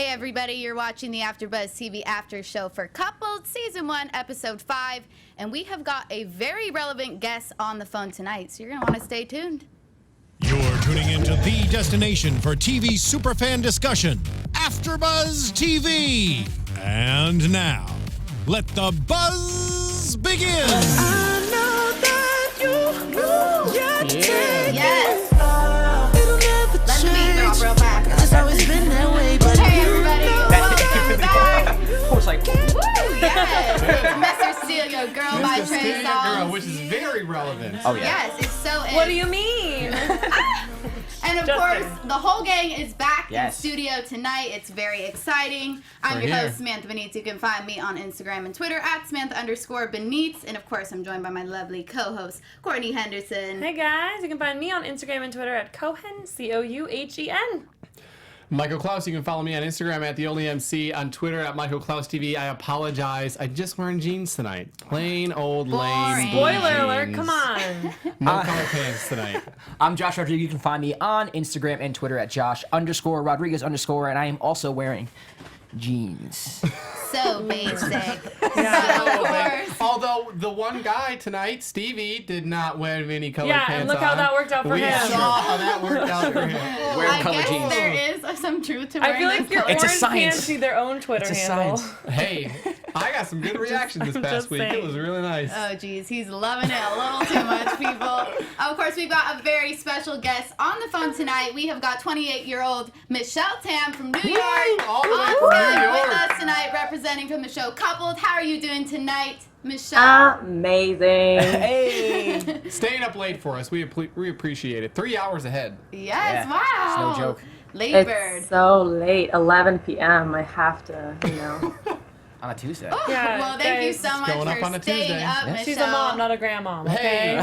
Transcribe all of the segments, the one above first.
Hey everybody, you're watching the AFTERBUZZ TV After Show for Coupled, Season 1, Episode 5, and we have got a very relevant guest on the phone tonight, so you're going to want to stay tuned. You're tuning into the destination for TV superfan discussion, AFTERBUZZ TV. And now, let the buzz begin. I know that you Yes. It'll never Let me change. drop real fast. It's always been that way, but Hey everybody, welcome back. I was like, Woo, yes. Mr. Steal Your Girl by Mr. Trey Steal Your Girl, Songz. which is very relevant. oh yeah. Yes, it's so in. What do you mean? And of course, the whole gang is back Yes. in studio tonight. It's very exciting. I'm We're your here. host, Samantha Benitz. You can find me on Instagram and Twitter at Samantha_Benitz. And of course, I'm joined by my lovely co-host, Courtney Henderson. Hey guys, you can find me on Instagram and Twitter at Cohen, Couhen. Michael Clouse, you can follow me on Instagram at TheOnlyMC, on Twitter at Michael Clouse TV. I apologize. I just wearing jeans tonight. Plain old lame blue Spoiler alert, jeans. come on. No color pants tonight. I'm Josh Rodriguez. You can find me on Instagram and Twitter at Josh_Rodriguez_, and I am also wearing jeans. So basic. Yeah. So, of course. Although the one guy tonight, Stevie, did not wear any color Yeah, pants and look how on. that worked out for we him. saw how that worked out for him. Wear I color guess jeans. there is some truth to I wearing feel like this your color. It's a orange science. pants need their own Twitter It's a handle. science. Hey, I got some good reaction this I'm past just week. saying. It was really nice. Oh, geez, he's loving it a little too much, people. Of course, we've got a very special guest on the phone tonight. We have got 28-year-old Michelle Tam from New York all the way on from Skype New with York. us tonight, representing from the show Coupled. How are you doing tonight, Michelle? Amazing. Hey. Staying up late for us. We appreciate it. 3 hours ahead. Yes, Yeah, wow. it's no joke. Late bird. It's so late, 11 p.m. I have to, On a Tuesday. Yeah, Well, thank you guys, so much going up on for a staying Tuesday. up, Yeah. Michelle. She's a mom, not a grandmom, okay? Hey.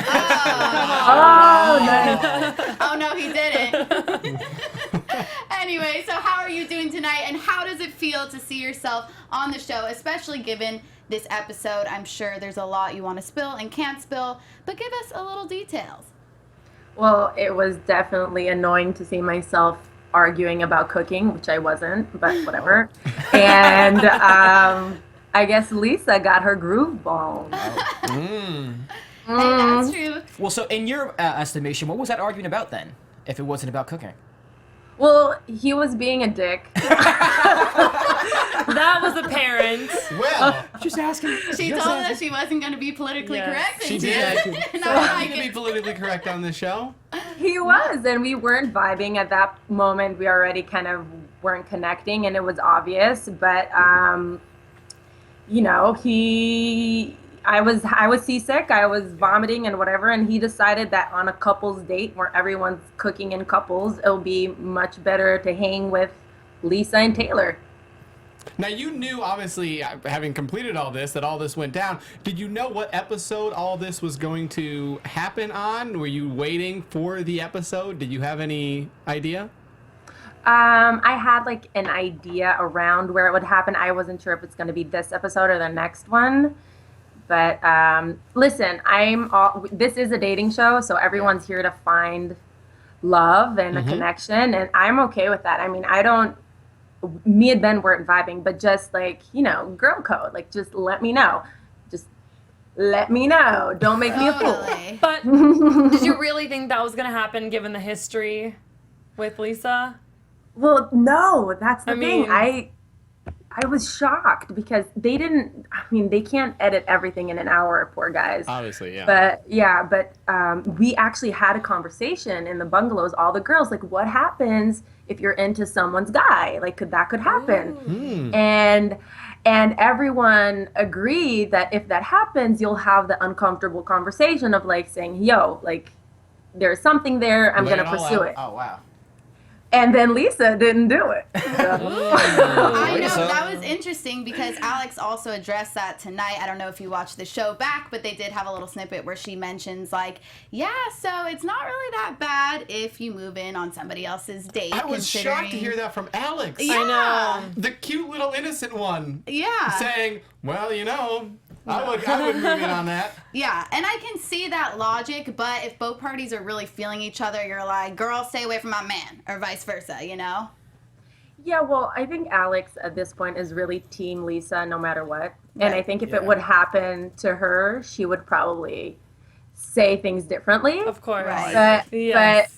Oh, nice. Oh, no, he didn't. Anyway, so how are you doing tonight, and how does it feel to see yourself on the show, especially given this episode? I'm sure there's a lot you want to spill and can't spill, but give us a little details. Well, it was definitely annoying to see myself arguing about cooking, which I wasn't, but whatever. And I guess Lisa got her groove bone. Hey, that's true. Well, so in your estimation, what was that argument about then? If it wasn't about cooking. Well, he was being a dick. That was apparent. Well, Just asking. She told us she wasn't going to be politically Yes. correct. she and did. And So I I'm like going to be it. politically correct on this show. He was, and we weren't vibing at that moment. We already kind of weren't connecting, and it was obvious. But I was seasick. I was vomiting and whatever, and he decided that on a couple's date where everyone's cooking in couples, it'll be much better to hang with Lisa and Taylor. Now, you knew, obviously, having completed all this, that all this went down. Did you know what episode all this was going to happen on? Were you waiting for the episode? Did you have any idea? I had like an idea around where it would happen. I wasn't sure if it's going to be this episode or the next one. But listen, this is a dating show, so everyone's here to find love and a connection, and I'm okay with that. I mean, me and Ben weren't vibing, but just like, girl code, like just let me know. Just let me know. Don't make me a fool. Totally. But did you really think that was going to happen given the history with Lisa? Well, no, that's the I thing. mean- I was shocked because they can't edit everything in an hour, poor guys. Obviously, yeah. But we actually had a conversation in the bungalows, all the girls, like, what happens if you're into someone's guy? Like, that could happen. And everyone agreed that if that happens, you'll have the uncomfortable conversation of like saying, yo, like, there's something there, I'm Lay going to it all pursue out. it. Oh, wow. And then Lisa didn't do it. So. I know, So- that was interesting because Alex also addressed that tonight. I don't know if you watched the show back, but they did have a little snippet where she mentions, like, yeah, so it's not really that bad if you move in on somebody else's date. I was shocked to hear that from Alex. Yeah. I know. The cute little innocent one. Yeah. Saying, well, I would move in on that. Yeah, and I can see that logic, but if both parties are really feeling each other, you're like, girl, stay away from my man, or vice versa, Yeah, well, I think Alex at this point is really team Lisa no matter what. And I Right. think if Yeah. it would happen to her, she would probably say things differently. Of course. Right. Yes.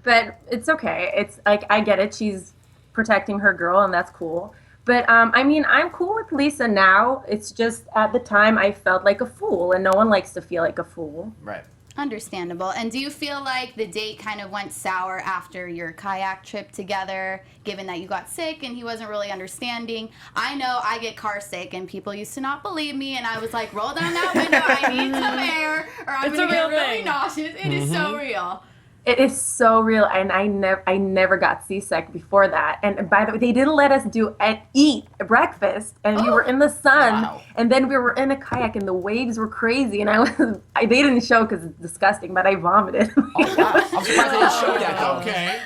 But it's okay. It's like I get it. She's protecting her girl, and that's cool. But I mean, I'm cool with Lisa now. It's just at the time I felt like a fool, and no one likes to feel like a fool. Right. Understandable. And do you feel like the date kind of went sour after your kayak trip together, given that you got sick and he wasn't really understanding? I know I get car sick and people used to not believe me, and I was like, roll down that window, I need some air, or I'm It's going a to get real really thing. nauseous. It is so real. It is so real, and I never got seasick before that. And by the way, they didn't let us eat breakfast, and we were in the sun, Wow. and then we were in a kayak, and the waves were crazy, and they didn't show because it's disgusting, but I vomited. Oh, wow. I'm surprised they didn't show that, though. Okay.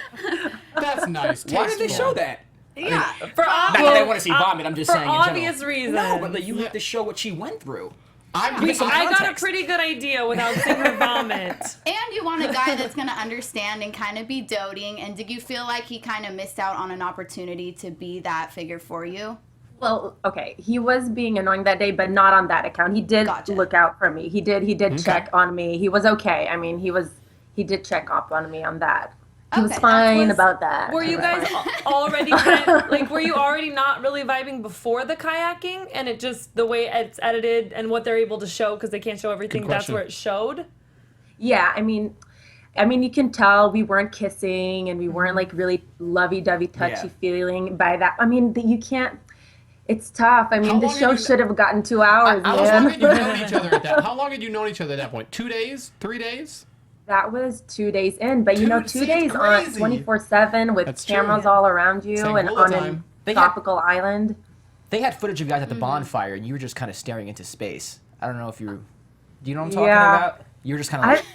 That's nice. Why did they Tasteful. show that? Yeah. For Not that I want to see vomit, I'm just for saying in general. obvious reasons. No, but like, you have to show what she went through. I'm Give me some I got a context. pretty good idea without seeing her vomit. And you want a guy that's going to understand and kind of be doting. And did you feel like he kind of missed out on an opportunity to be that figure for you? Well, okay, he was being annoying that day, but not on that account. He did Gotcha. look out for me. He did check on me. He was okay. I mean, he did check up on me on that. He was Okay, fine was- about that. Were you guys already were you already not really vibing before the kayaking, and it just the way it's edited and what they're able to show because they can't show everything? Good That's question. where it showed. Yeah, I mean, you can tell we weren't kissing and we weren't like really lovey-dovey, touchy Yeah. feeling by that. I mean, you can't. It's tough. I mean, How the long show have you- should have gotten 2 hours, How long had you man. known each other at that? How long had you known each other at that point? 2 days? 3 days? That was 2 days in, but you know, 2 Dude, days it's on crazy. 24/7 with That's true. cameras all around you and Angola on time. a tropical island. They had footage of you guys at the bonfire, and you were just kind of staring into space. I don't know if you do you know what I'm talking Yeah. about? You were just kind of like,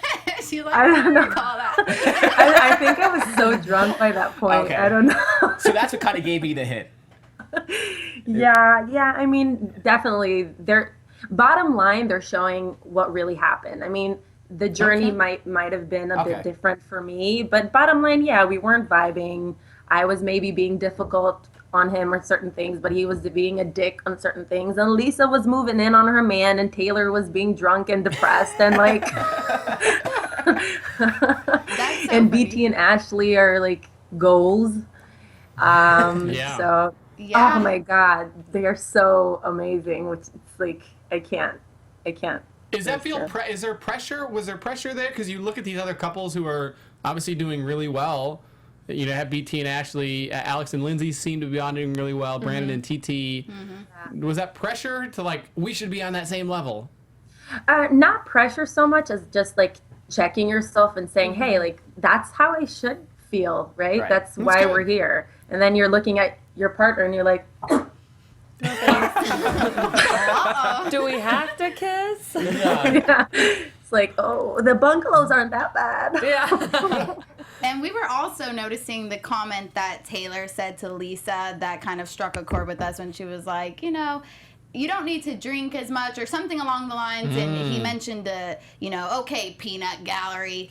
She like, I don't know. recall that. I think I was so drunk by that point. Okay. I don't know. so that's what kind of gave me the hint. Yeah. I mean, definitely. Bottom line, they're showing what really happened. I mean, the journey might have been a Okay. bit different for me, but bottom line, yeah, we weren't vibing. I was maybe being difficult on him or certain things, but he was being a dick on certain things. And Lisa was moving in on her man, and Taylor was being drunk and depressed, and like, That's so and funny. BT and Ashley are like goals. Yeah. So. Yeah. Oh my God, they are so amazing. Which it's like I can't. Is that feel? Sure. Is there pressure? Was there pressure there? Because you look at these other couples who are obviously doing really well. You know, have BT and Ashley, Alex and Lindsay seem to be on doing really well. Brandon and TT. Was that pressure to like we should be on that same level? Not pressure so much as just like checking yourself and saying, hey, like that's how I should feel, right? Right. That's why good. we're here. And then you're looking at your partner and you're like, Do we have to kiss? Yeah. it's like, oh, the bungalows aren't that bad. Yeah. And we were also noticing the comment that Taylor said to Lisa that kind of struck a chord with us when she was like, you know, you don't need to drink as much or something along the lines. And he mentioned okay, peanut gallery.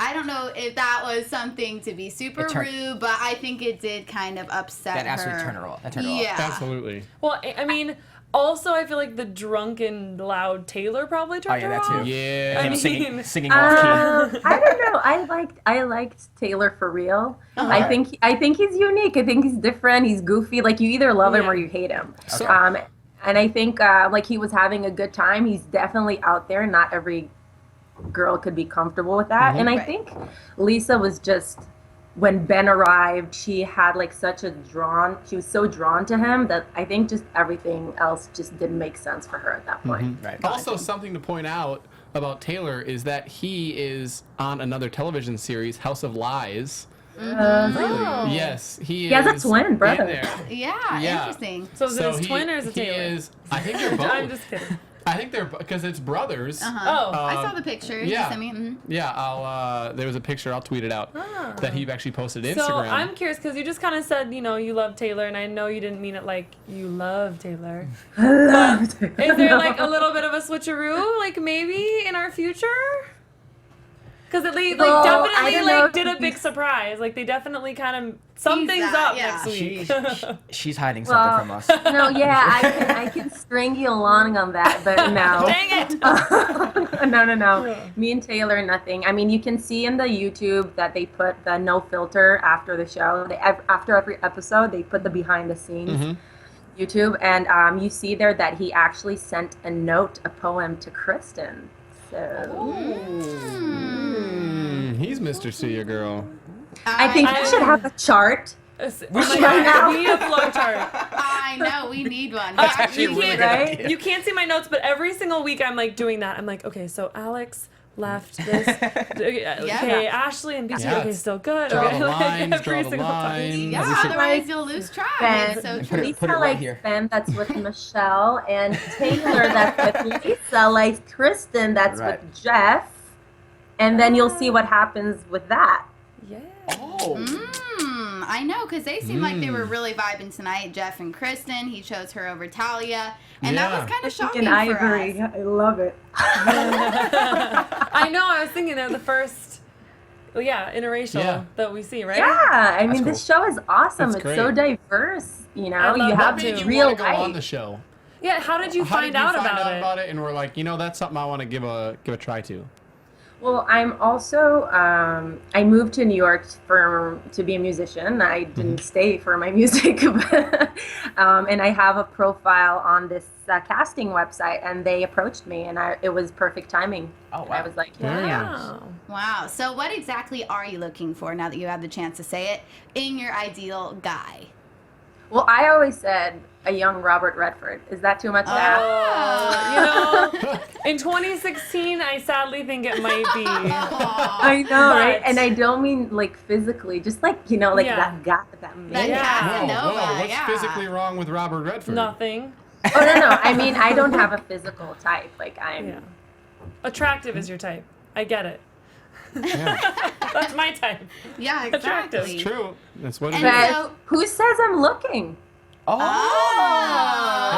I don't know if that was something to be super rude, but I think it did kind of upset her. That absolutely turned her off. That turned her off. Yeah. Absolutely. Well, I mean, also I feel like the drunken, loud Taylor probably Oh turned yeah, her that off. too. Yeah. Him I singing, mean- singing off key. I don't know. I liked Taylor for real. I think he's unique. I think he's different. He's goofy. Like you either love him or you hate him. So- And I think like he was having a good time. He's definitely out there. Not every girl could be comfortable with that. And I Right. think Lisa was just when Ben arrived, she had like she was so drawn to him that I think just everything else just didn't make sense for her at that point. Right. Also, something to point out about Taylor is that he is on another television series, House of Lies. Oh. Yes, he He has a is twin in brother. there. Yeah, Yeah. interesting. So is it his he- twin or is it he Taylor? is. I think they're both. I'm just kidding. I think they're because it's brothers. Oh. I saw the picture. yeah. You sent me. Mhm. Yeah, I'll. There was a picture. I'll tweet it out that he actually posted to Instagram. So I'm curious because you just kind of said, you love Taylor, and I know you didn't mean it like you love Taylor. Is there like a little bit of a switcheroo, like maybe in our future? Because they Well, I definitely don't know if did a you- big surprise. Like they definitely kind of something's that, up yeah. next week. She's hiding something from us. No, yeah, I can string you along on that, but no. Dang it! No. Me and Taylor, nothing. I mean, you can see in the YouTube that they put the no filter after the show. After every episode, they put the behind the scenes YouTube, and you see there that he actually sent a note, a poem to Kristin. So He's Mr. See Ya Girl. I think we should have a chart. We need a flow chart. I know, we need one. actually You a really can't, good right? idea. you can't see my notes, but every single week I'm like doing that. I'm like, okay, so Alex left this. Okay, Ashley and BT. Yeah. Okay, still good. Draw Okay, the like, lines, every draw the single time. lines. Yeah, We should- otherwise you'll lose track. It's so Ben, true. Put it Lisa right likes here. Ben, that's with Michelle, and Taylor, that's with Lisa, likes Kristin, that's Right. with Jeff, and then you'll see what happens with that. Yeah. Oh. I know, because they seemed like they were really vibing tonight. Jeff and Kristin, he chose her over Talia, and that Yeah. was kind of shocking And I for agree. us. I love it. I know. I was thinking they're the first, interracial Yeah. that we see, right? Yeah, I mean, cool. this show is awesome. That's it's so great. diverse, you know. I love You that have too. Made you real want to go on the life. show? Yeah. How did you How find did you out find about out it? about it? And we're like, that's something I want to give a try to. Well, I'm also I moved to New York to be a musician. I didn't stay for my music, but, and I have a profile on this casting website, and they approached me, and it was perfect timing. Oh, And I wow. was like, Very yeah. Wow. Wow. So, what exactly are you looking for now that you had the chance to say it in your ideal guy? Well, I always said a young Robert Redford. Is that too much to ask? Oh, in 2016, I sadly think it might be. I know, right? But- And I don't mean like physically, just like Yeah. that guy, that That man. Yeah. Casanova, What's yeah. physically wrong with Robert Redford? Nothing. Oh no, I mean I don't have a physical type. Like I'm. Yeah. Attractive is your type. I get it. Yeah, That's my type. Yeah, Attractive. exactly. it's true. That's what it And is. But so- who says I'm looking? Oh.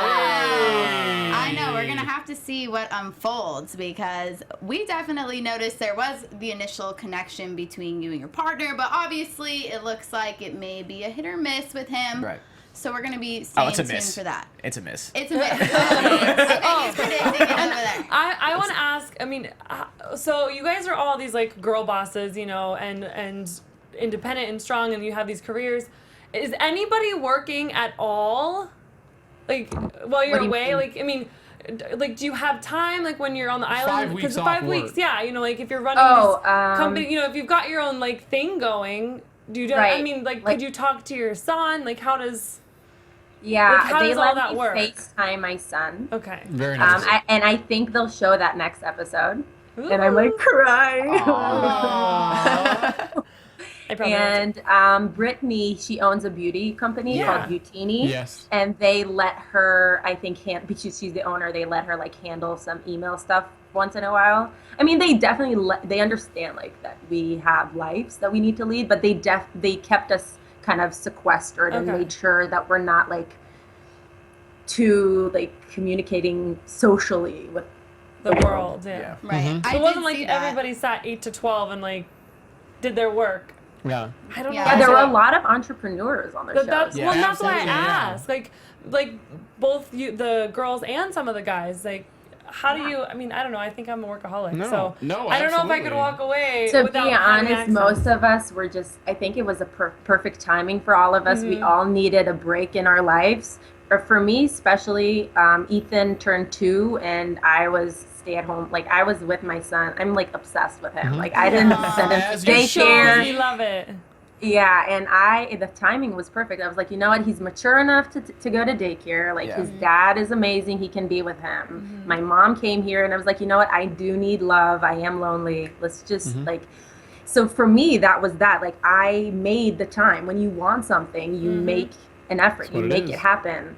Hey. I know. We're going to have to see what unfolds because we definitely noticed there was the initial connection between you and your partner, but obviously it looks like it may be a hit or miss with him. Right. So we're going to be Oh, staying it's a tuned miss. for that. It's a miss. It's a miss. Okay, he's predicting it over there. I want to ask. I mean, so you guys are all these like girl bosses, and independent and strong, and you have these careers. Is anybody working at all? Like while you're What do you away? mean? Like I mean, like do you have time? Like when you're on the island? 5 weeks 'Cause off 5 work. weeks. Yeah, like if you're running Oh, this company, if you've got your own like thing going. Do you? I Right. mean, like, Like- could you talk to your son? Like, how does? Yeah, Like, how they does all let that me work? FaceTime my son. Okay. Very nice. And I think they'll show that next episode. And I'm like crying. I probably will. And Brittany, she owns a beauty company Yeah. called Beautini. Yes. And they let her, I think, because she's the owner, they let her like handle some email stuff once in a while. I mean, they definitely they understand like that we have lives that we need to lead, but they kept us kind of sequestered and Okay. made sure that we're not like too like communicating socially with The world, yeah. Yeah. Right. Mhm. I So it wasn't did like see that. everybody sat 8 to 12 and like did their work. Yeah. I don't Yeah. know. Yeah, there were a So- lot of entrepreneurs on their show. That's Yeah, well, that's why I absolutely, yeah. asked. Like both the girls and some of the guys. Like, how do you? I mean, I don't know. I think I'm a workaholic. No, so no, I don't know if I could absolutely. walk away. To without be having honest, access. most of us were just, I think it was a perfect timing for all of us. We all needed a break in our lives. Or for me, especially, Ethan turned 2 and I was stay at home. Like I was with my son. I'm like obsessed with him. Like I didn't send him As to you Shows daycare. you love it. Yeah, and the timing was perfect. I was like, you know what? He's mature enough to go to daycare. Like Yeah. his dad is amazing. He can be with him. My mom came here, and I was like, you know what? I do need love. I am lonely. Let's just like. So for me, that was that. Like I made the time. When you want something, you make an effort. That's You what it make is. it happen.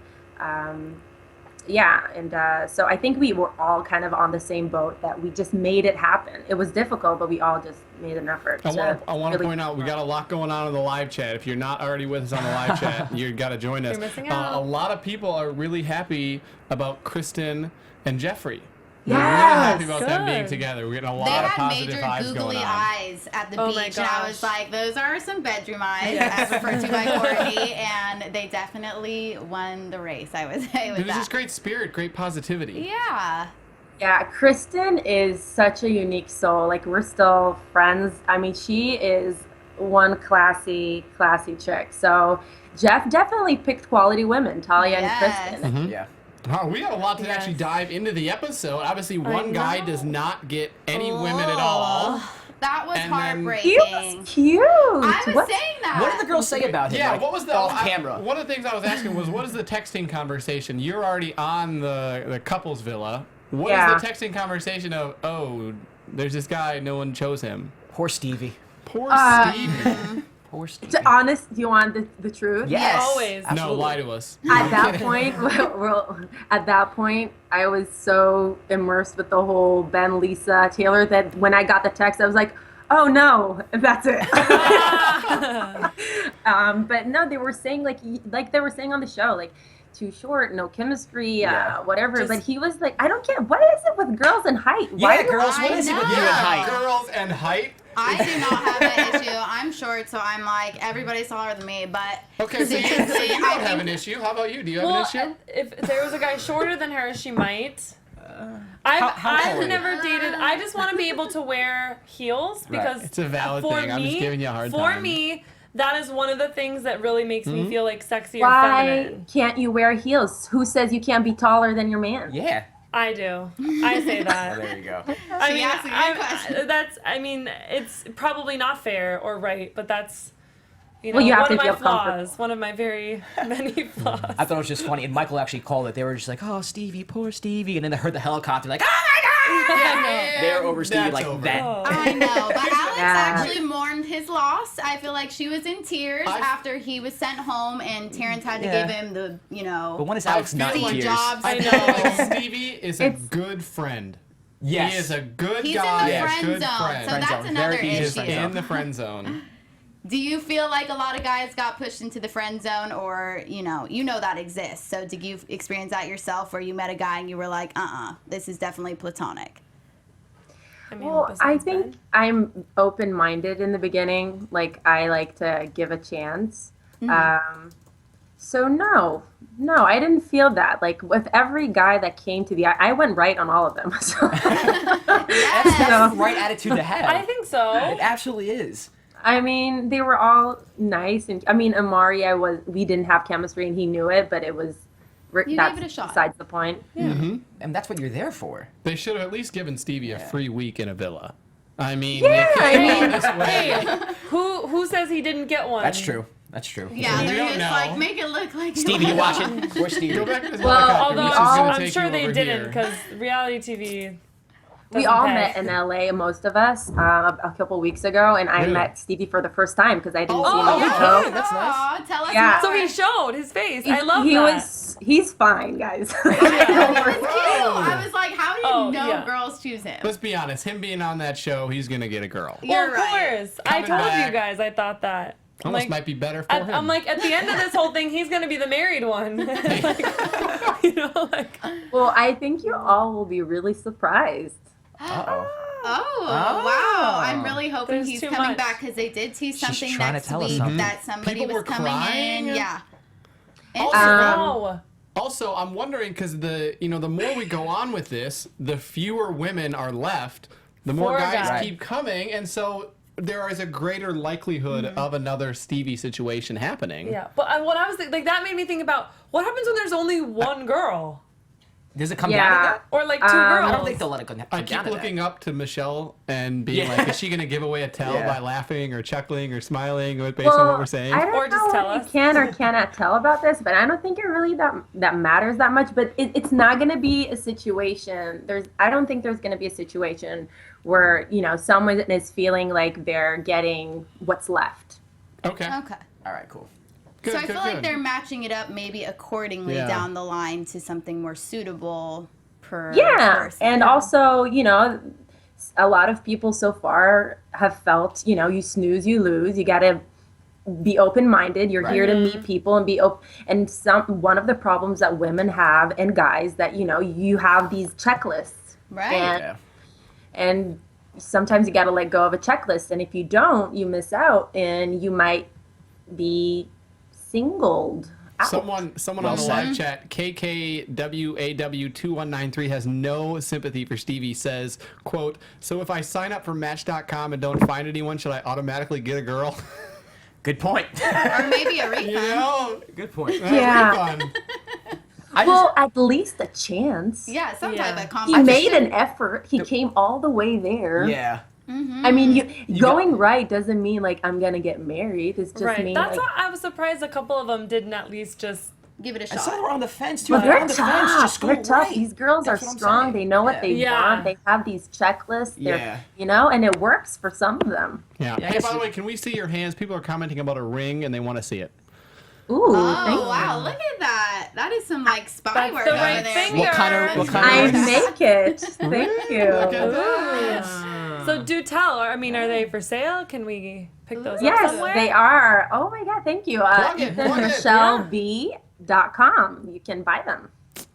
Yeah, and so I think we were all kind of on the same boat that we just made it happen. It was difficult, but we all just made an effort. I want to really- point out we got a lot going on in the live chat. If you're not already with us on the live chat, you got to join us. You're missing out. A lot of people are really happy about Kristin and Jeffrey. We're really happy Yes. about them being Good. together. We're getting a They lot of had positive major vibes googly going on. eyes at the Oh my beach, and I was gosh. like, those are some bedroom eyes, Yes. as referred to by Courtney, and they definitely won the race, I would say, with There's that. just great spirit, great positivity. Yeah. Yeah, Kristin is such a unique soul. Like, we're still friends. I mean, she is one classy chick. So Jeff definitely picked quality women, Talia Yes. and Kristin. Yeah. Wow, we have a lot to Yes. actually dive into the episode. Obviously, one guy know. does not get any women at all. That was And then- heartbreaking. He was cute. I was What- saying that. What did the girls say about him? Yeah, like, what was the off camera? One of the things I was asking was, what is the texting conversation? You're already on the couple's villa. What is Yeah. the texting conversation of? Oh, there's this guy. No one chose him. Poor Stevie. Poor Uh, Stevie. Poor Stevie. To honest, do you want the truth? Yes. Always. No, Absolutely. lie to us. At that point, at that point, I was so immersed with the whole Ben, Lisa, Taylor that when I got the text, I was like, "Oh no, that's it." But no, they were saying like they were saying on the show, like too short, no chemistry, Yeah. whatever. Just- But he was like, "I don't get what is it with girls and height? Yeah, do girls, what I is it with know. you and height? Girls and height. I do not have that issue. I'm short, so I'm like, everybody's taller than me, but Okay, so you seriously, don't I have think- an issue. How about you? Do you have Well, an issue? if there was a guy shorter than her, she might. how I've tall are you? never dated. I just want to be able to wear heels because It's a valid for thing. I'm just me- giving you a hard For time. me, that is one of the things that really makes me feel like sexy or Why feminine. can't you wear heels? Who says you can't be taller than your man? Yeah. I do. I say Oh, that. there you go. I She mean, asked a good question. I mean, it's probably not fair or right, but that's, you know, Well, you have one to of my feel comfortable. flaws. One of my very many flaws. I thought it was just funny, and Michael actually called it. They were just like, "Oh, Stevie, poor Stevie," and then they heard the helicopter, like, "Oh my God!" They were over Stevie That's like over. that. I know, but Alex Yeah. actually mourned his loss. I feel like she was in tears I- after he was sent home, and Terrence had to Yeah. give him the, But when is I Alex feel not in like Steve tears? Jobs. I I know. feel like Stevie is a It's- good friend. Yes. He is a good He's guy. in the a friend good zone, friend. so Friend that's zone. another Very He is easy issue. friend in the friend zone. Do you feel like a lot of guys got pushed into the friend zone, or you know that exists? So did you experience that yourself, where you met a guy and you were like, this is definitely platonic? I mean, Well, I besides think Ben. I'm open-minded in the beginning. Like, I like to give a chance. So no, I didn't feel that. Like, with every guy that came to I went right on all of them. So, Yes. That's the right attitude to have. I think so. It absolutely is. I mean, they were all nice, and I mean, Amari, we didn't have chemistry, and he knew it, but it was. You that's gave it a shot. besides the point. And that's what you're there for. They should have at least given Stevie a free week in a villa. I mean, Yeah, you I can't mean- go this way. Hey, who says he didn't get one? That's true. That's true. Yeah, We they're don't just know. like, make it look like Stevie, you watching? Where's Stevie? Go back to this Well, helicopter. Although She's gonna I'm take sure you they over didn't, here. because reality TV. We doesn't all pay. met in LA, most of us, a couple weeks ago, and I Really? met Stevie for the first time because I didn't Oh, see him on the okay. show. That's nice. Aw, tell us Yeah. So more. he showed his face. I love he that. he's fine, guys. He was cute. I was like, how do you Oh, know yeah. girls choose him? Let's be honest. Him being on that show, he's gonna get a girl. Well, You're of right. course. I Coming told back. you guys. I thought that. I'm Almost like, might be better for him. I'm like, at the end of this whole thing, he's gonna be the married one. Like, you know, like. Well, I think you all will be really surprised. Uh-oh. Oh, Oh. wow. I'm really hoping There's he's too coming much. back, because they did tease She's something trying to next tell us week something. that somebody People was were coming crying? in. Yeah. Also, Wow. Also, I'm wondering because the more we go on with this, the fewer women are left, the more Four guys guys. keep coming, and so there is a greater likelihood of another Stevie situation happening. Yeah, but what I was like, that made me think about what happens when there's only one girl Does it come Yeah. down to that? or like two I girls. I don't think they'll let it come I down keep to looking that. up to Michelle and being Yeah. like, is she going to give away a tell Yeah. by laughing or chuckling or smiling based on what we're saying? I don't Or just know tell what us. you can or cannot tell about this, but I don't think it really that matters that much. But it's not going to be a situation. I don't think there's going to be a situation where someone is feeling like they're getting what's left. Okay. Okay. All right, cool. Good, So I good, feel like good. they're matching it up maybe accordingly Yeah. down the line to something more suitable per Yeah, person. and also a lot of people so far have felt you snooze, you lose. You got to be open-minded. You're here to meet people and be open. And one of the problems that women have and guys that you have these checklists Right. And sometimes you got to let go of a checklist, and if you don't, you miss out, and you might be singled out. Someone on the live chat, KKWAW2193 has no sympathy for Stevie. Says, "Quote: So if I sign up for Match.com and don't find anyone, should I automatically get a girl?" Good point. Or maybe a refund. You know, Good point. Yeah. refund. Well, at least a chance. Yeah, some type of He competition. made an effort. He came all the way there. Yeah. I mean, going right doesn't mean like I'm gonna get married. It's just Right. mean That's like, why I was surprised a couple of them didn't at least just. Give it a And some shot. were on the fence too. well, They're they're on the fence. tough. Just go They're tough. right. These girls That's are what I'm strong. saying. They know what they Yeah. want. They have these checklists. They're, Yeah. you know, and it works for some of them. Yeah. Yeah, I Hey, guess by the you- way, can we see your hands? People are commenting about a ring and they want to see it. Ooh, thank Oh, wow, look at that. That is some like spy That's work the over right there. finger. What kind of I rings? make it. Thank you. Look at that. So do tell. I mean, are they for sale? Can we pick those up Yes, somewhere? they are. Oh my God, thank you. Plug it, plug it. MichelleB.com. You can buy them.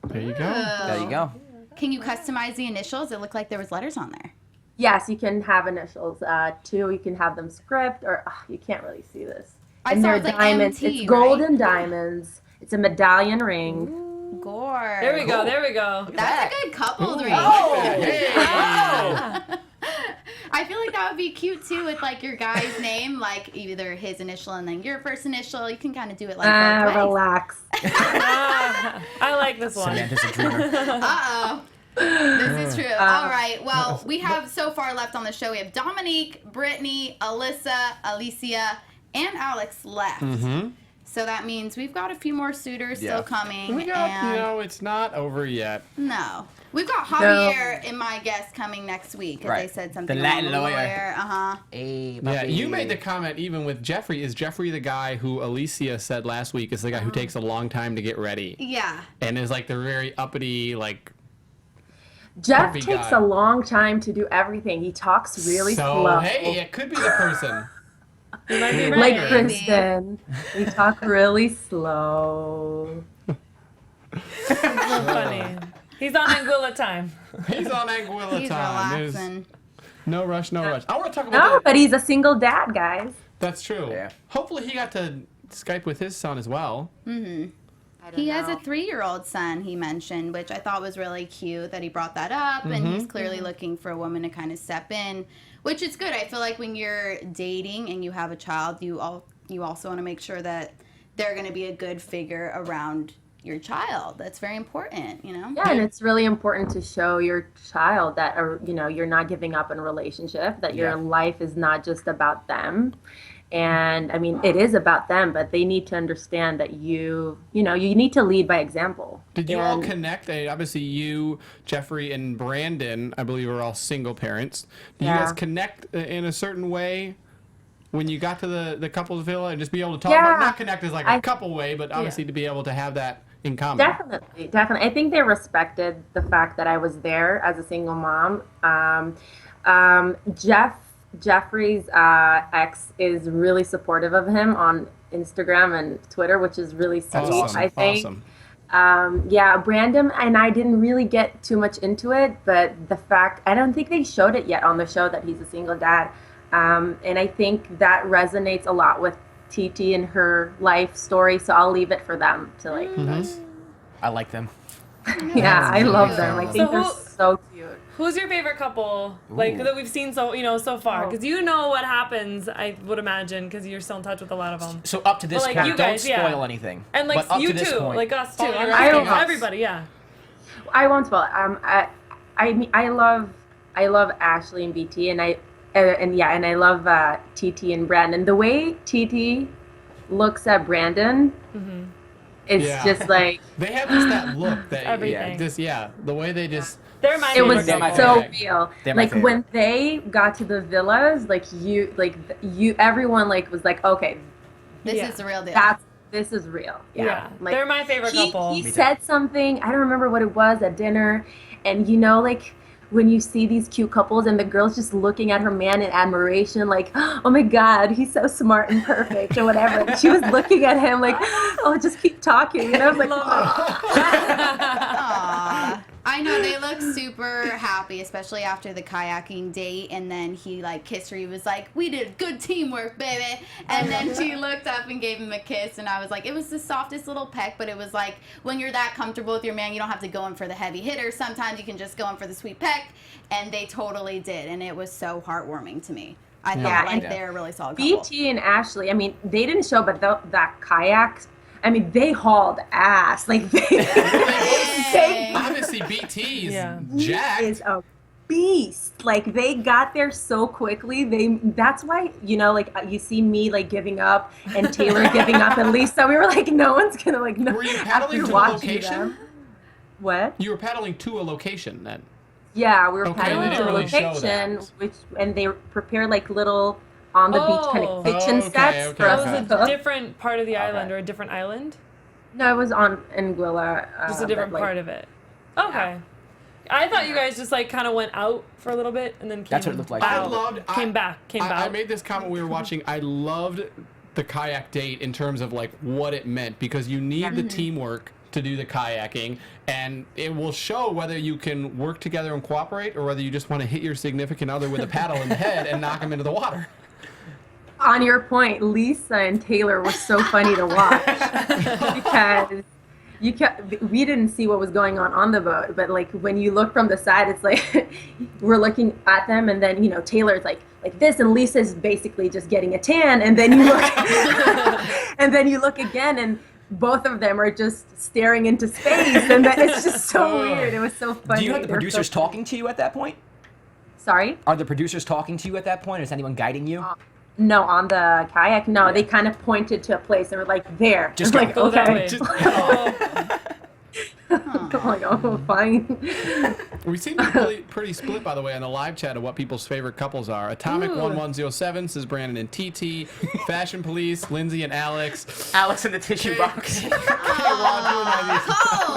There you go. There you go. Can you customize the initials? It looked like there was letters on there. Yes, you can have initials too. You can have them script, or you can't really see this. I And saw they're it's like diamonds. MT, It's gold right? and diamonds. It's a medallion ring. Gore. There we go. There we go. That's a good coupled ring. Hey. I feel like that would be cute too with like your guy's name, like either his initial and then your first initial. You can kind of do it like both ways. Relax. I like this one. Samantha's a dreamer. Uh-oh. This is true. All right. Well, we have so far left on the show. We have Dominique, Brittany, Alyssa, Alicia, and Alex left. So that means we've got a few more suitors still coming. We got, and it's not over yet. no. We've got Javier in my guest coming next week. 'Cause Right. They said something The about Latin the lawyer. Uh-huh. Hey, Yeah, puppy. you made the comment even with Jeffrey. Is Jeffrey the guy who Alicia said last week is the guy who takes a long time to get ready Yeah. and is like the very uppity, like, Jeff Puppy takes guy. a long time to do everything. He talks really so, slow. hey, it could be the person. You might be Like right. Maybe. Kristin. We talk really slow. So funny. He's on Anguilla time. He's on Anguilla He's time. There's relaxing. no rush, no rush. I want to talk about No, that. but he's a single dad, guys. That's true. Yeah. Hopefully he got to Skype with his son as well. He has a 3-year-old son, he mentioned, which I thought was really cute that he brought that up. And he's clearly looking for a woman to kind of step in, which is good. I feel like when you're dating and you have a child, you also want to make sure that they're going to be a good figure around your child. That's very important, you know? Yeah, and it's really important to show your child that, you're not giving up in a relationship, that your life is not just about them. And I mean, it is about them, but they need to understand that you need to lead by example. Did you all And- connect? Obviously, you, Jeffrey, and Brandon, I believe, are all single parents. Did you Yeah. guys connect in a certain way when you got to the couple's villa and just be able to talk Yeah. about, not connect as like a couple way, but obviously to be able to have that in common? Definitely. I think they respected the fact that I was there as a single mom. Jeffrey's ex is really supportive of him on Instagram and Twitter, which is really sweet. That's awesome. I think. Awesome. Brandon and I didn't really get too much into it, but I don't think they showed it yet on the show that he's a single dad. And I think that resonates a lot with TT and her life story, so I'll leave it for them to like. Nice. I like them. Yeah, I love them. I So think they're so cute. Who's your favorite couple, like that we've seen so far? Because you know what happens, I would imagine, because you're still in touch with a lot of them. So up to this But, like, point, you guys, don't yeah. spoil anything. And like But up you to this too, point, like us too. Oh, I'm you're asking asking us. everybody, yeah. I won't spoil it. I love Ashley and BT, and I love TT and Brandon. The way TT looks at Brandon, it's Yeah. just like They have just that look that Everything. the way they just They're my it favorite was They're my couple. so favorite. real. They're my Like favorite. when they got to the villas, everyone was like, okay, This Yeah. is the real deal. this is real. Yeah, Like, they're my favorite couple. He said something, I don't remember what it was, at dinner, and like when you see these cute couples and the girl's just looking at her man in admiration, like, oh my God, he's so smart and perfect or whatever. And she was looking at him like, oh, just keep talking. And I was like, oh. Aw. I know they look super happy, especially after the kayaking date. And then he like kissed her. He was like, "We did good teamwork, baby." And then she looked up and gave him a kiss. And I was like, it was the softest little peck, but it was like when you're that comfortable with your man, you don't have to go in for the heavy hitter. Sometimes you can just go in for the sweet peck. And they totally did, and it was so heartwarming to me. I thought like they're a really solid couple. BT and Ashley, I mean, they didn't show, but that kayak, I mean, they hauled ass. Like they Obviously, BT's Yeah. jacked. is a beast. Like they got there so quickly. That's why, you know, like you see me like giving up and Taylor giving up and Lisa. We were like, no one's gonna like. No, Were you paddling after to a watching location? them. What? You were paddling to a location then. Yeah, we were Okay, paddling they to a didn't really show location, that. and they prepared like little on the beach kind Oh. of kitchen Okay, sets okay, for That us okay. was to a cook. different part of the island or a different island? No, it was on Anguilla. Just a different part of it. Okay. I thought you guys just like kind of went out for a little bit and then came That's what it looked like. out. Came back. I made this comment we were watching. I loved the kayak date in terms of like what it meant because you need the teamwork to do the kayaking, and it will show whether you can work together and cooperate or whether you just want to hit your significant other with a paddle in the head and knock him into the water. On your point, Lisa and Taylor were so funny to watch because we didn't see what was going on the boat, but like when you look from the side, it's like we're looking at them, and then you know Taylor's like this, and Lisa's basically just getting a tan, and then you look, and then you look again, and both of them are just staring into space, and then it's just so weird. It was so funny. Do you have the They're producers so- talking to you at that point? Sorry? Are the producers talking to you at that point? Or is anyone guiding you? No, on the kayak. No, they kind of pointed to a place and were like, "There." Just like, Go that way. Just- I'm like, "Oh, fine." We seem to be really pretty split, by the way, on the live chat of what people's favorite couples are. Atomic1107 says Brandon and TT. Fashion Police, Lindsay and Alex. Alex in the tissue box.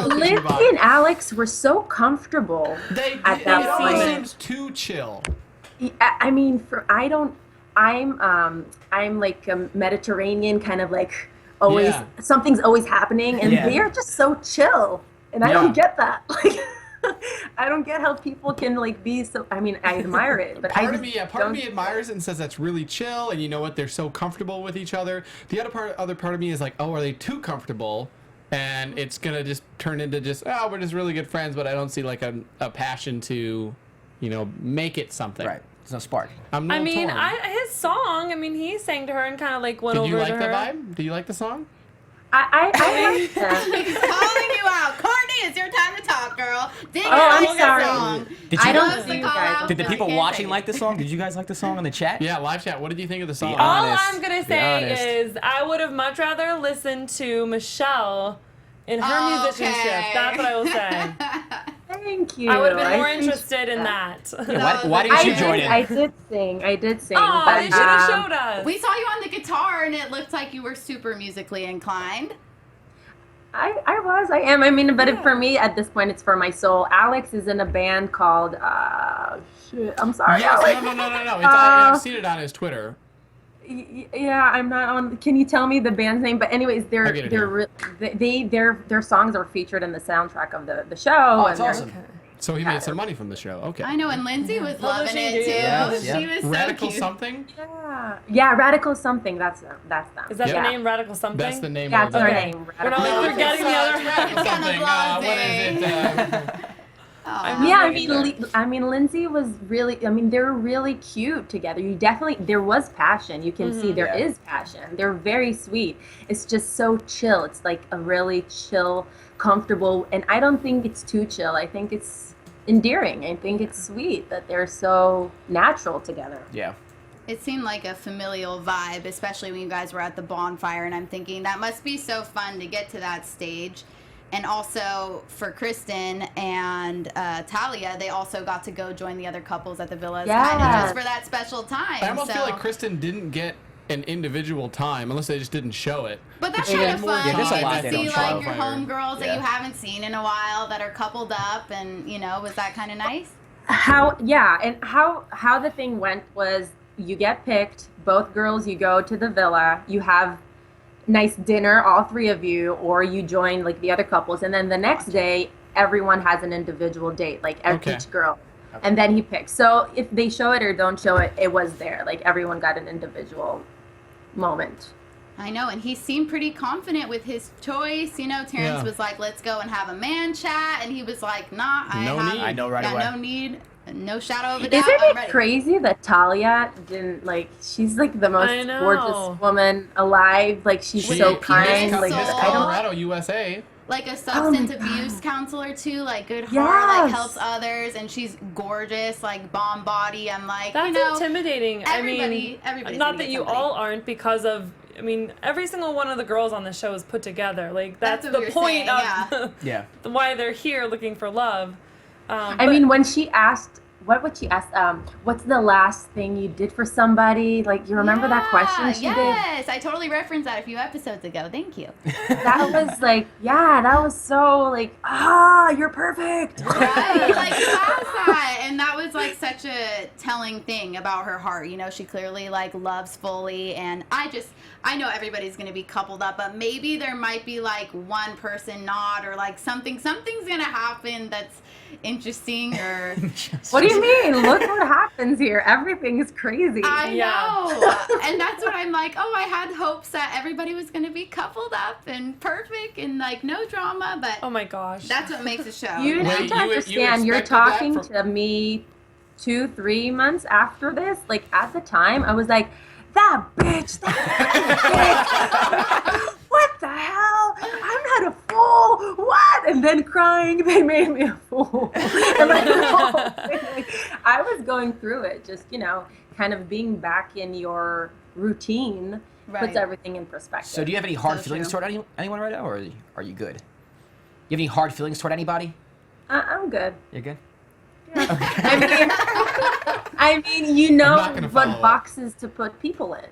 Lindsay and Alex were so comfortable They at it that always point. seems too chill. I mean, I'm like a Mediterranean kind of like always Yeah. something's always happening, and Yeah. they are just so chill, and I don't get that. Like, I don't get how people can like be so. I mean, I admire it, but Part I of just me, part of don't me get admires it and says that's really chill, and you know what? They're so comfortable with each other. The other part of me is like, oh, are they too comfortable? And it's gonna just turn into just, oh, we're just really good friends, but I don't see like a passion to, you know, make it something. Right. There's no spark. I'm a I little mean, torn. his song. I mean, he sang to her and kind of like went Did over you like to the her. vibe? Do you like the song? I like that. He's calling you out. Courtney, it's your time to talk, girl. Dig Oh, I'm it. sorry. Song. Did I you don't Loves see to you call guys. out, Did the but I people can't watching say like the song? Did you guys like the song in the chat? Yeah, live chat. What did you think of the song? honest. All I'm gonna Be say honest. is I would have much rather listened to Michelle in her musicianship. Okay. That's what I will say. Thank you. I would have been more appreciate interested in that. Why didn't you join in? I did sing. I did sing. Oh, but, they should have showed us. We saw you on the guitar, and it looked like you were super musically inclined. I am. I mean, but for me at this point, it's for my soul. Alex is in a band called, shit, I'm sorry. Yes, Alex. no. I've seen it on his Twitter. Yeah, I'm not on. Can you tell me the band's name? But anyways, I'll get it their songs are featured in the soundtrack of the show. Oh, that's and they're- awesome. So he made some money from the show. Okay. I know, and Lindsay was Well, loving she it did. too. Yes, She yeah. was so Radical cute. something? Yeah, Radical something. That's them. Is that Yep. the name? Radical something? That's the name That's of their it. name. We're not Radical. like forgetting the other. Radical It's kind of something. What is it? I mean, Lindsay was really. I mean, they're really cute together. There was passion. You can see there is passion. They're very sweet. It's just so chill. It's like a really chill, comfortable, and I don't think it's too chill. I think it's endearing. I think it's sweet that they're so natural together. Yeah. It seemed like a familial vibe, especially when you guys were at the bonfire, and I'm thinking that must be so fun to get to that stage. And also for Kristin and Talia, they also got to go join the other couples at the villas, kind of Yeah. just for that special time. I almost so. feel like Kristin didn't get an individual time unless they just didn't show it. But that's She kind had of more fun Yeah, there's a time lot at they to don't see show. like your bonfire. homegirls that Yeah. you haven't seen in a while that are coupled up, and was that kind of nice? How the thing went was you get picked, both girls, you go to the villa, you have nice dinner, all three of you, or you join like the other couples, and then the next day everyone has an individual date, like Okay. each girl. And then he picks. So if they show it or don't show it, it was there. Like everyone got an individual moment. I know, and he seemed pretty confident with his choice. You know, Terrence Yeah. was like, "Let's go and have a man chat," and he was like, "Nah, No need. I know right got away. no need, no shadow of a doubt. Isn't I'm it ready." crazy that Talia didn't like? She's like the most I know. gorgeous woman alive. Like she's so kind. Miss Like Miss Soul. I don't. Colorado, USA. Like a substance my abuse counselor too, like good heart, like Yes. helps others, and she's gorgeous, like bomb body. I'm like, That's you know, intimidating. everybody's not gonna that get you somebody. all aren't, because of, I mean, every single one of the girls on the show is put together. Like that's what the we were point saying, of Yeah. why they're here looking for love. I mean, when she asked, what would she ask? What's the last thing you did for somebody? Like you remember that question she did? Yes, I totally referenced that a few episodes ago. Thank you. That was like, yeah, that was so like, you're perfect. Right? Like, who has that? And that was like such a telling thing about her heart. You know, she clearly like loves fully, and I know everybody's gonna be coupled up, but maybe there might be like one person not, or like something's gonna happen that's interesting, or What do you mean? Look what happens here. Everything is crazy. I Yeah. know. And that's what I'm like, oh, I had hopes that everybody was gonna be coupled up and perfect and like no drama, but oh my gosh. that's what makes a show. You you know? need Wait, to you understand, you're expected that talking from- to me 2-3 months after this. Like at the time, I was like, that bitch, what the hell? I'm not a fool. What? And then crying, they made me a fool. And like, the whole thing, like, I was going through it, just, you know, kind of being back in your routine Right. puts everything in perspective. So do you have any hard So feelings true. toward anyone right now, or are you good? You have any hard feelings toward anybody? I'm good. You're good. I mean, you know not gonna follow what up. boxes to put people in.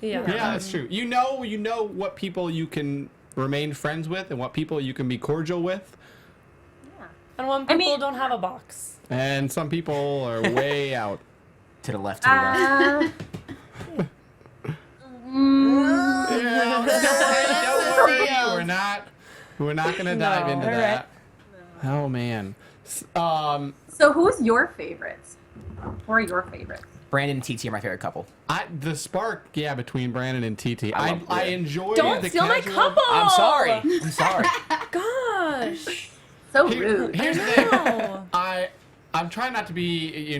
yeah. Yeah, that's true. You know what people you can remain friends with and what people you can be cordial with. And when people mean- don't have a box. And some people are way out. To the left, to the left. Don't worry, we're not gonna dive into all right. that. Oh man. So who's your favorites? Who are your favorites? Brandon and TT are my favorite couple. The spark, yeah, between Brandon and TT. I I love- enjoy Don't the steal my casual. couple. I'm sorry. I'm sorry. Gosh. So Here- rude. Here's the thing. No. I'm trying not to be,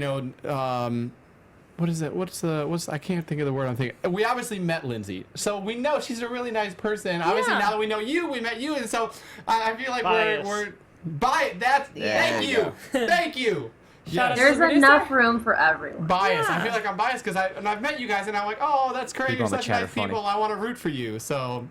what is it? What's I can't think of the word I'm thinking. We obviously met Lindsay, so we know she's a really nice person. Obviously, Yeah. now that we know you, we met you, and so I feel like Bias. we're biased. That's Yeah. thank you, thank you. Shout out Yes. to There's producer? enough room for everyone. Bias. I Yeah. feel like I'm biased because I've met you guys and I'm like, oh, that's great. People You're on the such chat nice are funny. people. I want to root for you. So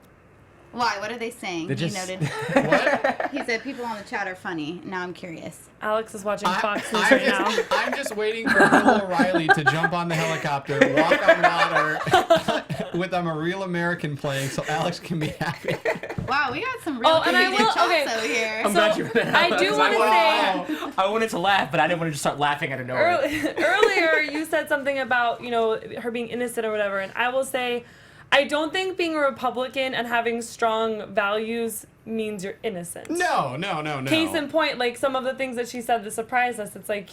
Why? What are they saying? They're He just- noted. what? He said people on the chat are funny. Now I'm curious. Alex is watching Fox News I'm right now. I'm just waiting for Bill O'Reilly to jump on the helicopter, walk on water with I'm a Real American playing so Alex can be happy. Wow, we got some real Oh, and I comedic will- chops okay. over here. I'm glad you brought that I up, do 'cause want to wanted- say, I wanted to laugh, but I didn't want to just start laughing out of nowhere. earlier you said something about, her being innocent or whatever, and I will say, I don't think being a Republican and having strong values means you're innocent. No. Case in point, like some of the things that she said that surprised us, it's like,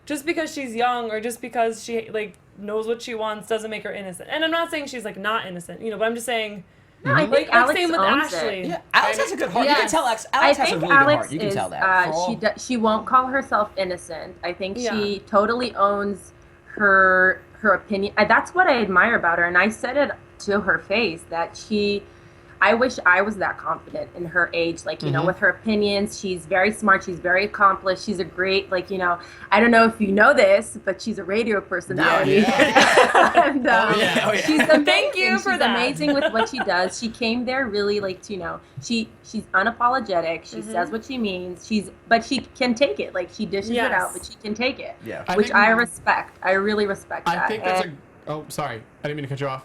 just because she's young or just because she knows what she wants doesn't make her innocent. And I'm not saying she's not innocent, but I'm just saying, No, I think Alex same with owns Ashley. it. Yeah, Alex has a good heart. You can Yes. tell Alex I has think a really good Alex heart. You can is. tell that. For all- She won't call herself innocent. I think Yeah. she totally owns her opinion. That's what I admire about her, and I said it to her face that I wish I was that confident in her age, with her opinions. She's very smart. She's very accomplished. She's a great, I don't know if you know this, but she's a radio personality. Yeah. And, Oh, yeah. Oh, yeah. She's amazing. Thank you for she's that. amazing with what she does. She came there really she's unapologetic. She Mm-hmm. says what she means. But she can take it. Like she dishes it out, but she can take it. Yeah. Which think- I respect. I really respect that. I think that's And- oh, sorry. I didn't mean to cut you off.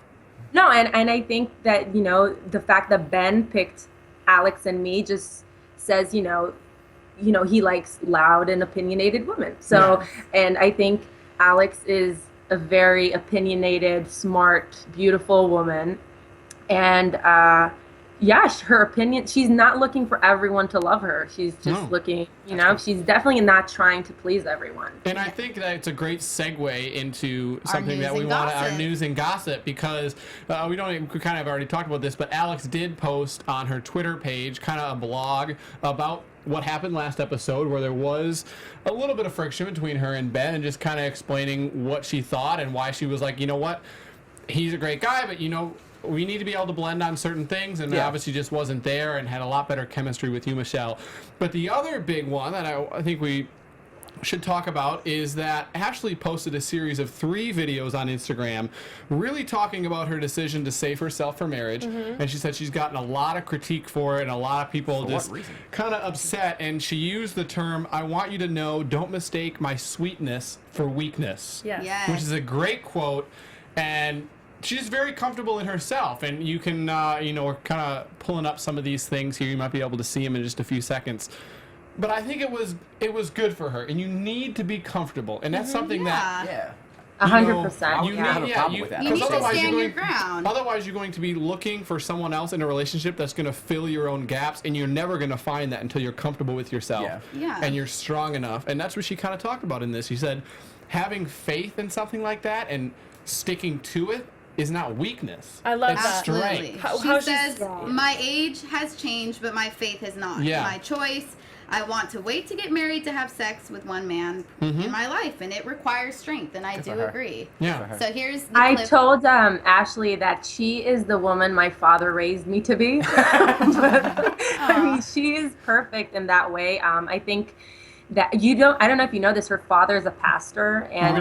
no, and I think that, the fact that Ben picked Alex and me just says, he likes loud and opinionated women. So, and I think Alex is a very opinionated, smart, beautiful woman. And, her opinion, she's not looking for everyone to love her. She's just looking, she's definitely not trying to please everyone. And I think that it's a great segue into something news that we and want, gossip. our news and gossip, because we kind of already talked about this, but Alex did post on her Twitter page kind of a blog about what happened last episode, where there was a little bit of friction between her and Ben, and just kind of explaining what she thought and why she was like, you know what, he's a great guy, but we need to be able to blend on certain things, and obviously just wasn't there, and had a lot better chemistry with you, Michelle. But the other big one that I think we should talk about is that Ashley posted a series of 3 videos on Instagram really talking about her decision to save herself for marriage. And she said she's gotten a lot of critique for it, and a lot of people just kind of upset, and she used the term, "I want you to know, don't mistake my sweetness for weakness." Yes. Which is a great quote, and she's very comfortable in herself, and you can, we're kind of pulling up some of these things here. You might be able to see them in just a few seconds. But I think it was good for her, and you need to be comfortable, and that's something that 100%. you have a need, problem with that. You need to otherwise stand you're your going, ground. otherwise you're going to be looking for someone else in a relationship that's going to fill your own gaps, and you're never going to find that until you're comfortable with yourself Yeah. and you're strong enough. And that's what she kind of talked about in this. She said having faith in something like that and sticking to it is not weakness. I love it's that. Absolutely. strength. How She she's- says, my age has changed, but my faith has not. Yeah. My choice. I want to wait to get married to have sex with one man in my life, and it requires strength, and I do agree. Yeah. So here's the I clip. told Ashley that she is the woman my father raised me to be. I mean, she is perfect in that way. I think that I don't know if you know this, her father is a pastor, and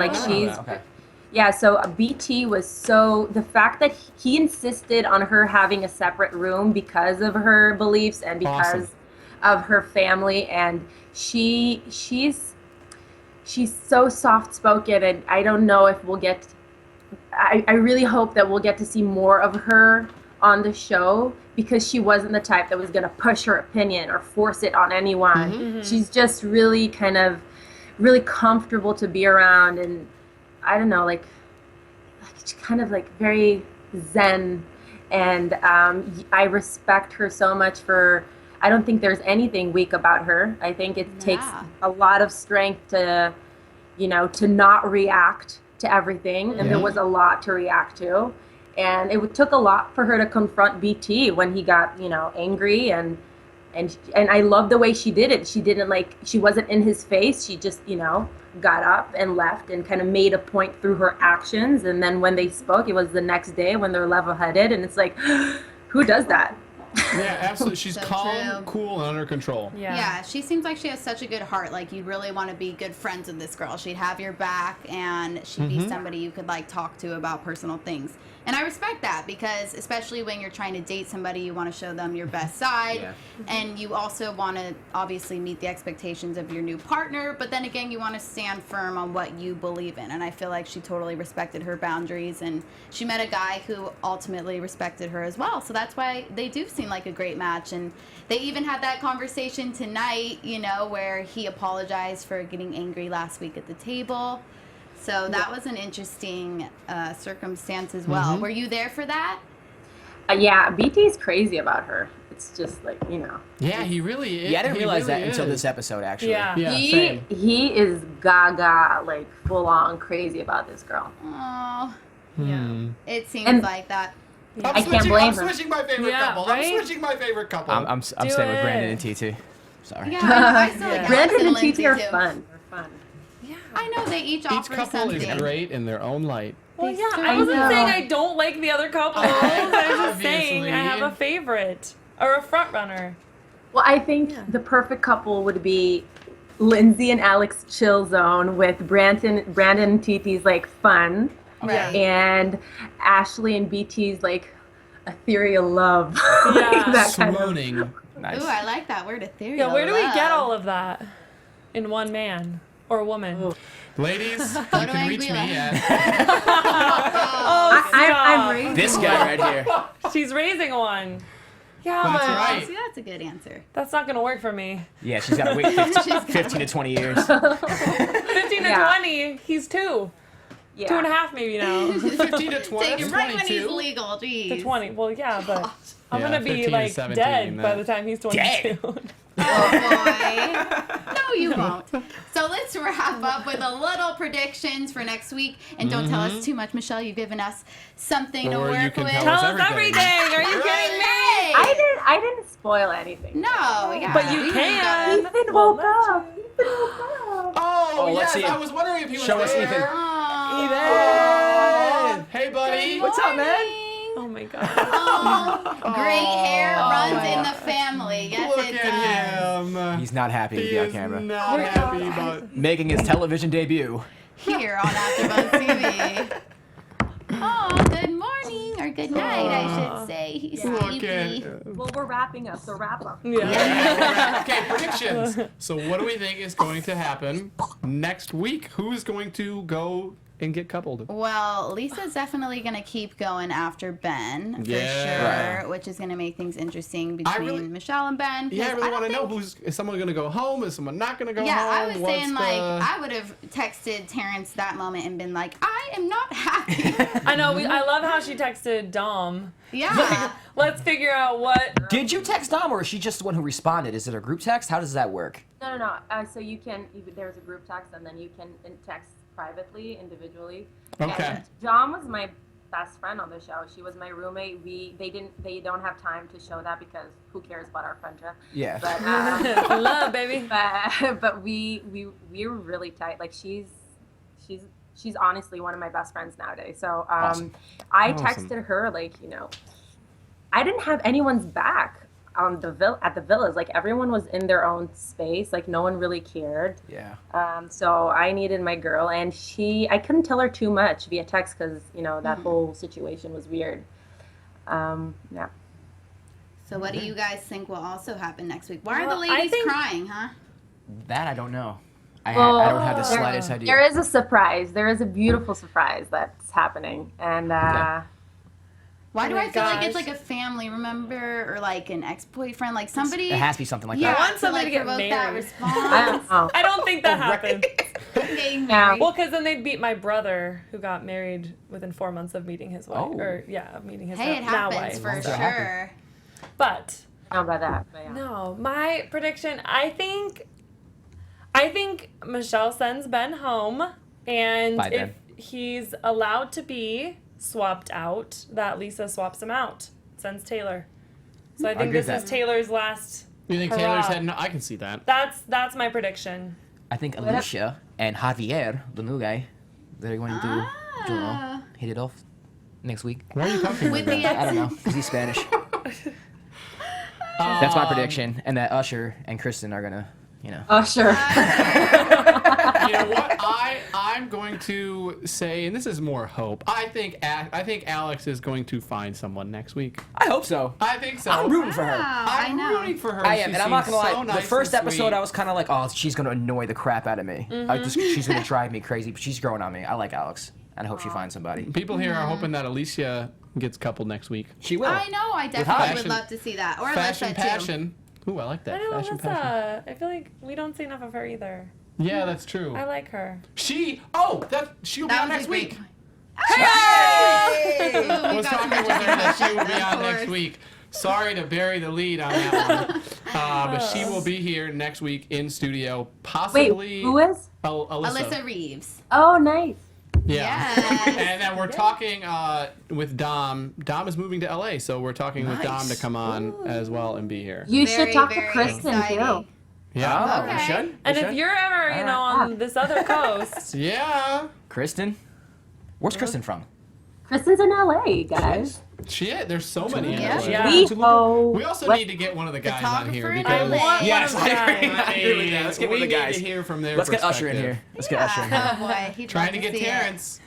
yeah, so BT was the fact that he insisted on her having a separate room because of her beliefs and because of her family, and she's so soft-spoken, and I don't know if we'll get, I really hope that we'll get to see more of her on the show, because she wasn't the type that was going to push her opinion or force it on anyone. She's just really really comfortable to be around, and I don't know, like kind of like very zen, and I respect her so much for. I don't think there's anything weak about her. I think it takes a lot of strength to, to not react to everything, and there was a lot to react to, and it took a lot for her to confront BT when he got, angry, and I love the way she did it. She didn't she wasn't in his face. She just, got up and left and kind of made a point through her actions. And then when they spoke, it was the next day when they're level-headed, and it's like, who does that? Yeah, absolutely. She's So calm, true. cool, and under control. Yeah, she seems like she has such a good heart. Like, you really want to be good friends with this girl. She'd have your back, and she'd be somebody you could talk to about personal things. And I respect that, because especially when you're trying to date somebody, you want to show them your best side, and you also want to obviously meet the expectations of your new partner, but then again, you want to stand firm on what you believe in. And I feel like she totally respected her boundaries, and she met a guy who ultimately respected her as well. So that's why they do seem like a great match. And they even had that conversation tonight, where he apologized for getting angry last week at the table. So that was an interesting circumstance as well. Were you there for that? Yeah, BT's crazy about her. It's just Yeah, he really is. Yeah, I didn't He realize really that until is. this episode, actually. Yeah. Yeah, he same. is gaga, full on crazy about this girl. Oh, Yeah. it seems And- like that. I can't blame I'm her. switching my favorite Yeah, couple. right? I'm switching my favorite couple. I'm Do staying with Brandon it. and TT. Sorry. Yeah, I still like Brandon and Alex TT are Lindsay, too. fun. They're fun. I know they each offer Each couple something. is great in their own light. Well, yeah, I I wasn't know. saying I don't like the other couples. I was just saying I have a Obviously. favorite or a front runner. Well, I think the perfect couple would be Lindsay and Alex chill zone with Brandon and TT's fun, Right. and Ashley and BT's ethereal love. Yeah. That kind of. Swooning. Nice. Ooh, I like that word, ethereal. Yeah, where do we get love. all of that in one man or woman? Ladies, you do can I reach me be like? at I'm raising. This guy right here. She's raising one. Yeah, That's but right. See, that's a good answer. that's not gonna work for me. Yeah, she's got to wait 15 to 20 years. 15 to Yeah. 20, he's 2. Yeah. 2.5 maybe now. 15 to 20. Take him right when he's 22. legal. Jeez. To 20. Well, yeah, but I'm Yeah, gonna be 15 to like 17, dead by then. the time he's 22. Oh boy. No, you won't. So let's wrap up with a little predictions for next week. And don't tell us too much, Michelle. You've given us something to Or you work can with. tell Tell us us everything. everything. Are you kidding me? I didn't spoil anything. No, yeah. But you we can. Ethan Well, woke up. Ethan woke up. Oh, let's yes. see I him. was wondering if he was Show us there. Ethan. Oh, hey, buddy. What's up, man? Oh my god. Great hair runs my in God. the family. Yes, Look it at does. him. He's not happy to He be on is camera. not happy about. Making his television debut. Here on AfterBuzz TV. Oh, good morning or good night, I should say. He's Look sleepy. at. Well, we're wrapping up, so wrap up. Yeah. Okay, predictions. So, what do we think is going to happen next week? Who's going to go and get coupled? Well, Lisa's definitely going to keep going after Ben, for Yeah. sure, which is going to make things interesting I between really- Michelle and Ben. Yeah, I 'cause really want to don't know is someone going to go home? Is someone not going to go Yeah, home? I was saying, What's like, the- I would have texted Terrence that moment and been like, I am not happy. I know. I love how she texted Dom. Yeah. Let's figure out what. Did you text Dom, or is she just the one who responded? Is it a group text? How does that work? No. So you can. There's a group text, and then you can text privately, individually. Okay. And John was my best friend on the show. She was my roommate. They don't have time to show that because who cares about our friendship? Yeah. But Love, baby. but we're really tight. Like she's honestly one of my best friends nowadays. So Awesome. I Awesome. texted her like, I didn't have anyone's back on at the villas. Like everyone was in their own space. Like no one really cared. Yeah. So I needed my girl, and I couldn't tell her too much via text because that whole situation was weird. Yeah. So what do you guys think will also happen next week? Why are the Well, I ladies think- crying, huh? That I don't know. I Well, don't have the there- slightest idea. There is a surprise. There is a beautiful surprise that's happening, and Yeah. Why do Oh my I feel like it's gosh. like a family, remember? Or like an ex-boyfriend? Like somebody... It has to be something like yeah, that. I want somebody to get provoke that married. response. I don't know. I don't think that happened. Getting Yeah. married. Well, because then they'd beat my brother, who got married within 4 months of meeting his wife. Oh. Or of meeting his Hey, it now happens wife. for Once they're happy. sure. But I don't know about that. But yeah. no, my prediction. I think Michelle sends Ben home, and Bye, if Ben. he's allowed to be swapped out, that Lisa swaps him out, sends Taylor. So I think agree this with is that. Taylor's last. You think Hurrah. Taylor's heading? I can see that. That's my prediction. I think Alicia and Javier, the new guy, they're going to hit it off next week. Why are you talking With about the that? I don't know, because he's Spanish. That's my prediction. And that Usher and Kristin are gonna, Oh sure. You know what? I'm going to say, and this is more hope. I think Alex is going to find someone next week. I hope so. I think so. I'm rooting for her. Wow, I I'm know. rooting for her. I am, She and I'm not seems gonna lie. so nice The first and episode, sweet. I was kind of like, "Oh, she's gonna annoy the crap out of me. She's gonna drive me crazy." But she's growing on me. I like Alex, and I hope she finds somebody. People here are hoping that Alicia gets coupled next week. She will. I know. I definitely would Fashion- love to see that. Or Fashion Alyssa, too. passion. Ooh, I like that. I know Fashion passion. Alyssa. I feel like we don't see enough of her either. Yeah, that's true. I like her. She'll be That on was next a great week. point. I was got talking with some her that she will be on of next course. week. Sorry to bury the lead on that one. But she will be here next week in studio, Wait, possibly. who is? Alyssa Reeves. Oh, nice. Yeah. Yes. And then we're talking with Dom. Dom is moving to LA, so we're talking with Dom to come on as well and be here. You Very, should talk to very Kristen exciting. too. Yeah. Oh, Okay. we should. And We if should. you're ever, Alright. on this other coast, Yeah. Kristen, where's Kristen from? Kristen's in LA, guys. Shit, there's so many in Yeah. LA. Yeah. We We also What- need to get one of the guys on here Photographer in because LA. want Yes, one of I agree. the I agree with that. Let's get one of the we guys. need to hear from their Let's get Usher in perspective. here. Let's get Usher in here. Oh boy, he'd Trying love to get see it. Terrence.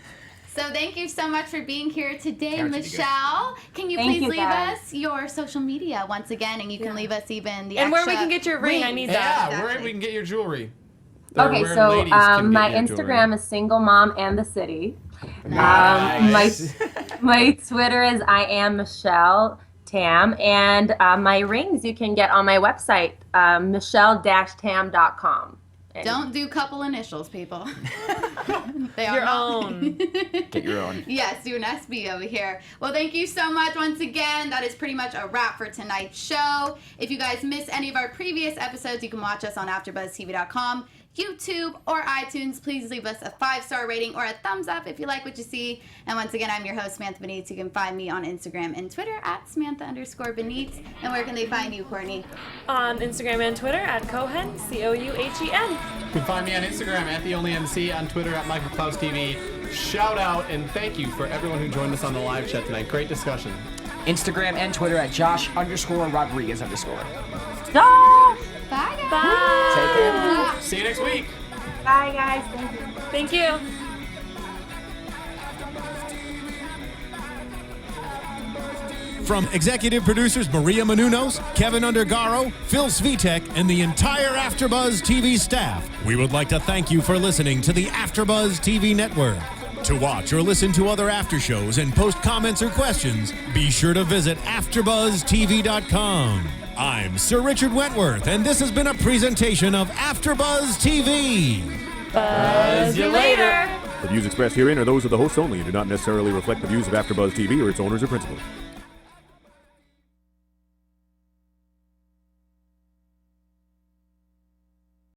So thank you so much for being here today, Terrence would be good. Michelle. Can you Thank please you, leave guys. us your social media once again, and you can leave us even the And where we extra can get your ring, I rings. need Yeah, that. where we can get your jewelry. Or Okay, where so ladies can my get your jewelry. Instagram is single mom and the city. Nice. My Twitter is I am Michelle Tam, and my rings you can get on my website, michelle-tam.com. Don't do couple initials, people. They are Your not. own. Get your own. Yes, do an SB over here. Well, thank you so much once again. That is pretty much a wrap for tonight's show. If you guys missed any of our previous episodes, you can watch us on AfterBuzzTV.com, YouTube, or iTunes. Please leave us a 5-star rating or a thumbs up if you like what you see. And once again, I'm your host, Samantha Benitz. You can find me on Instagram and Twitter at Samantha_Benitz. And where can they find you, Courtney? On Instagram and Twitter at Cohen, Couhen. You can find me on Instagram at TheOnlyMC, on Twitter at Clouse TV. Shout out and thank you for everyone who joined us on the live chat tonight. Great discussion. Instagram and Twitter at Josh_Rodriguez_. Josh! Bye, guys. Bye. Take care. See you next week. Bye, guys. Thank you. Thank you. From executive producers Maria Menounos, Kevin Undergaro, Phil Svitek, and the entire AfterBuzz TV staff, we would like to thank you for listening to the AfterBuzz TV network. To watch or listen to other after shows and post comments or questions, be sure to visit AfterBuzzTV.com. I'm Sir Richard Wentworth, and this has been a presentation of AfterBuzz TV. Buzz you later. The views expressed herein are those of the hosts only and do not necessarily reflect the views of AfterBuzz TV or its owners or principals.